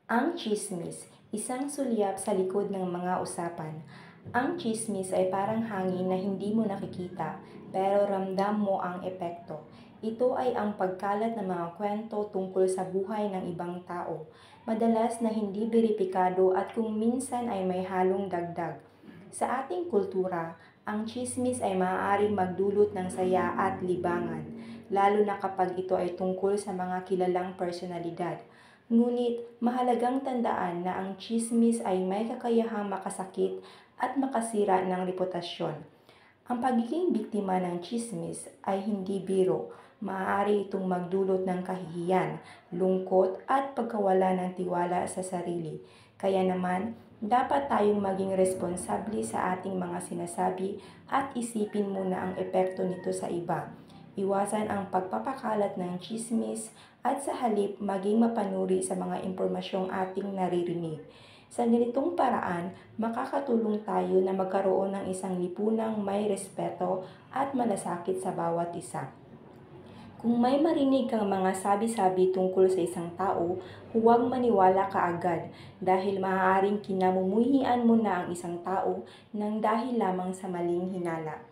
Ang tsismis, isang sulyap sa likod ng mga usapan. Ang tsismis ay parang hangin na hindi mo nakikita, pero ramdam mo ang epekto. Ito ay ang pagkalat ng mga kwento tungkol sa buhay ng ibang tao, madalas na hindi beripikado at kung minsan ay may halong dagdag. Sa ating kultura, ang tsismis ay maaaring magdulot ng saya at libangan, lalo na kapag ito ay tungkol sa mga kilalang personalidad. Ngunit mahalagang tandaan na ang tsismis ay may kakayahang makasakit at makasira ng reputasyon. Ang pagiging biktima ng tsismis ay hindi biro. Maaari itong magdulot ng kahihiyan, lungkot at pagkawala ng tiwala sa sarili. Kaya naman, dapat tayong maging responsable sa ating mga sinasabi at isipin muna ang epekto nito sa iba. Iwasan ang pagpapakalat ng tsismis at sa halip maging mapanuri sa mga impormasyong ating naririnig. Sa ganitong paraan, makakatulong tayo na magkaroon ng isang lipunang may respeto at malasakit sa bawat isa. Kung may marinig kang mga sabi-sabi tungkol sa isang tao, huwag maniwala kaagad dahil maaaring kinamumuhian mo na ang isang tao nang dahil lamang sa maling hinala.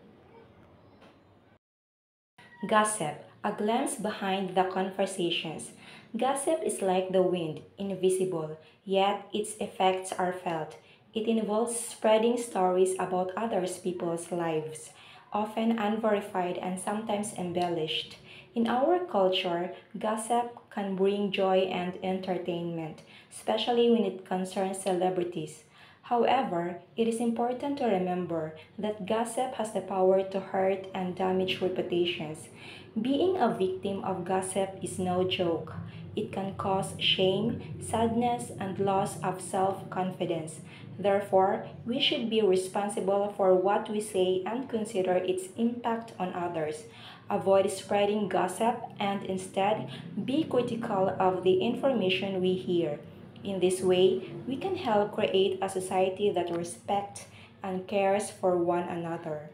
Gossip, a glimpse behind the conversations. Gossip is like the wind, invisible, yet its effects are felt. It involves spreading stories about other people's lives, often unverified and sometimes embellished. In our culture, gossip can bring joy and entertainment, especially when it concerns celebrities. However, it is important to remember that gossip has the power to hurt and damage reputations. Being a victim of gossip is no joke. It can cause shame, sadness, and loss of self confidence. Therefore, we should be responsible for what we say and consider its impact on others. Avoid spreading gossip and instead be critical of the information we hear. In this way, we can help create a society that respects and cares for one another.